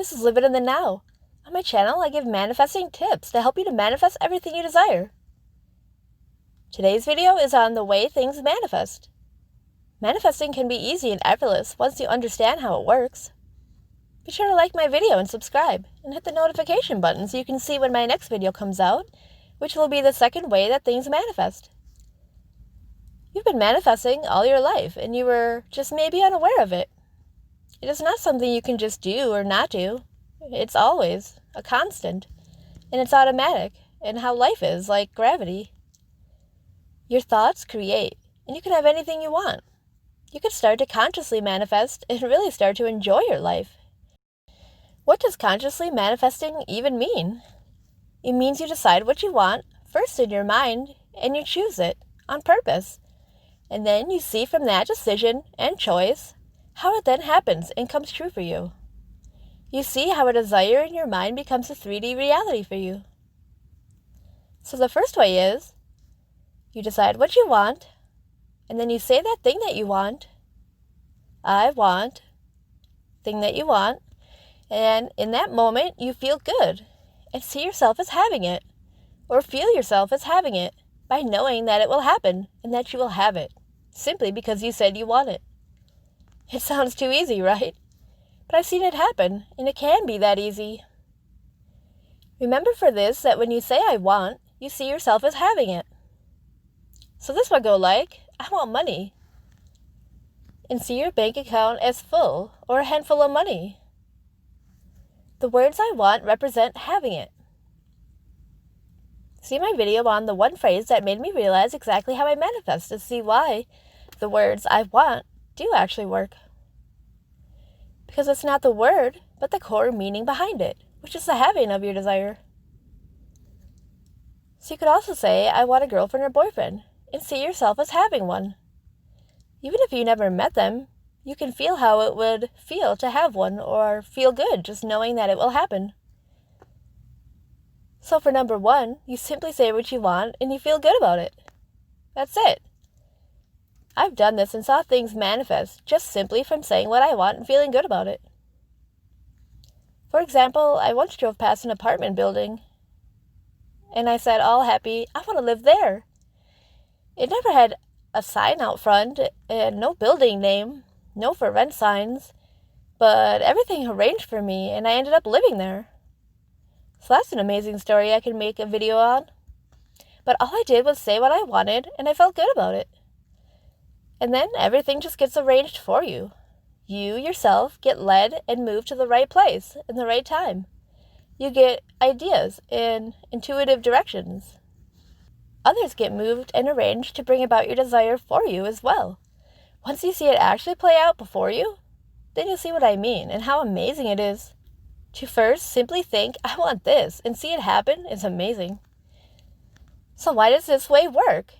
this is Live It in the Now. On my channel, I give manifesting tips to help you to manifest everything you desire. Today's video is on the way things manifest. Manifesting can be easy and effortless once you understand how it works. Be sure to like my video and subscribe, and hit the notification button so you can see when my next video comes out, which will be the second way that things manifest. You've been manifesting all your life, and you were just maybe unaware of it. It is not something you can just do or not do. It's always a constant, and it's automatic, and how life is, like gravity. Your thoughts create, and you can have anything you want. You can start to consciously manifest and really start to enjoy your life. What does consciously manifesting even mean? It means you decide what you want first in your mind, and you choose it on purpose. And then you see from that decision and choice how it then happens and comes true for you. You see how a desire in your mind becomes a 3D reality for you. So the first way is, you decide what you want, and then you say that thing that you want. I want, thing that you want, and in that moment you feel good and see yourself as having it, or feel yourself as having it by knowing that it will happen and that you will have it, simply because you said you want it. It sounds too easy, right? But I've seen it happen, and it can be that easy. Remember for this that when you say I want, you see yourself as having it. So this would go like, I want money. And see your bank account as full, or a handful of money. The words I want represent having it. See my video on the one phrase that made me realize exactly how I manifest to see why the words I want do actually work. Because it's not the word, but the core meaning behind it, which is the having of your desire. So you could also say, I want a girlfriend or boyfriend, and see yourself as having one. Even if you never met them, you can feel how it would feel to have one, or feel good just knowing that it will happen. So for number one, you simply say what you want and you feel good about it. That's it. I've done this and saw things manifest just simply from saying what I want and feeling good about it. For example, I once drove past an apartment building, and I said, all happy, I want to live there. It never had a sign out front, and no building name, no for rent signs, but everything arranged for me, and I ended up living there. So that's an amazing story I can make a video on. But all I did was say what I wanted, and I felt good about it. And then everything just gets arranged for you. You yourself get led and moved to the right place in the right time. You get ideas in intuitive directions. Others get moved and arranged to bring about your desire for you as well. Once you see it actually play out before you, then you'll see what I mean and how amazing it is. To first simply think, I want this, and see it happen is amazing. So why does this way work?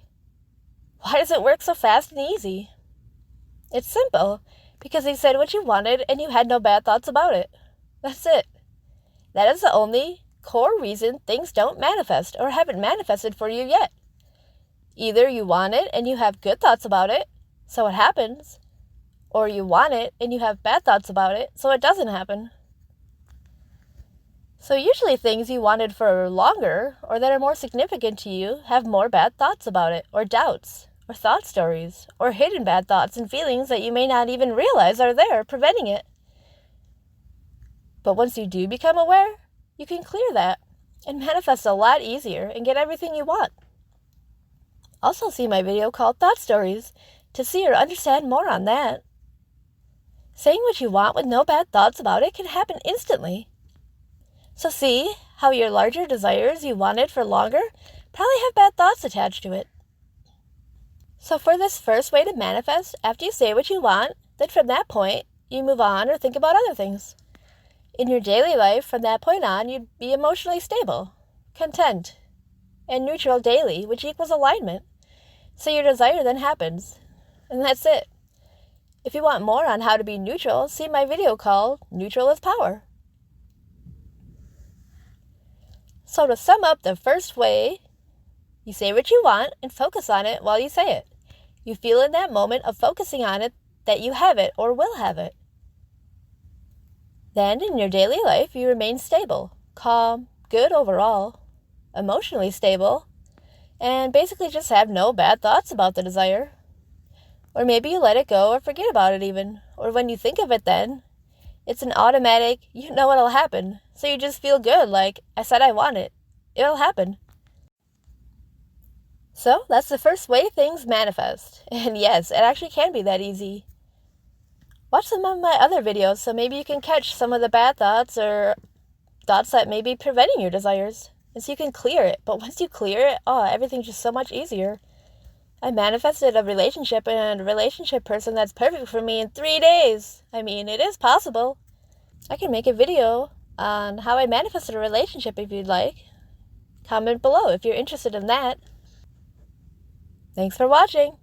Why does it work so fast and easy? It's simple, because you said what you wanted and you had no bad thoughts about it. That's it. That is the only core reason things don't manifest or haven't manifested for you yet. Either you want it and you have good thoughts about it, so it happens, or you want it and you have bad thoughts about it, so it doesn't happen. So usually things you wanted for longer or that are more significant to you have more bad thoughts about it, or doubts, or thought stories, or hidden bad thoughts and feelings that you may not even realize are there preventing it. But once you do become aware, you can clear that and manifest a lot easier and get everything you want. Also see my video called Thought Stories to see or understand more on that. Saying what you want with no bad thoughts about it can happen instantly. So see how your larger desires you wanted for longer probably have bad thoughts attached to it. So for this first way to manifest, after you say what you want, then from that point, you move on or think about other things. In your daily life, from that point on, you'd be emotionally stable, content, and neutral daily, which equals alignment. So your desire then happens, and that's it. If you want more on how to be neutral, see my video called Neutral is Power. So to sum up the first way, you say what you want and focus on it while you say it. You feel in that moment of focusing on it that you have it or will have it. Then, in your daily life, you remain stable, calm, good overall, emotionally stable, and basically just have no bad thoughts about the desire. Or maybe you let it go or forget about it even. Or when you think of it then, it's an automatic, you know it'll happen. So you just feel good, like, I said I want it. It'll happen. So that's the first way things manifest. And yes, it actually can be that easy. Watch some of my other videos so maybe you can catch some of the bad thoughts or thoughts that may be preventing your desires. And so you can clear it. But once you clear it, everything's just so much easier. I manifested a relationship and a relationship person that's perfect for me in 3 days. I mean, it is possible. I can make a video on how I manifested a relationship if you'd like. Comment below if you're interested in that. Thanks for watching.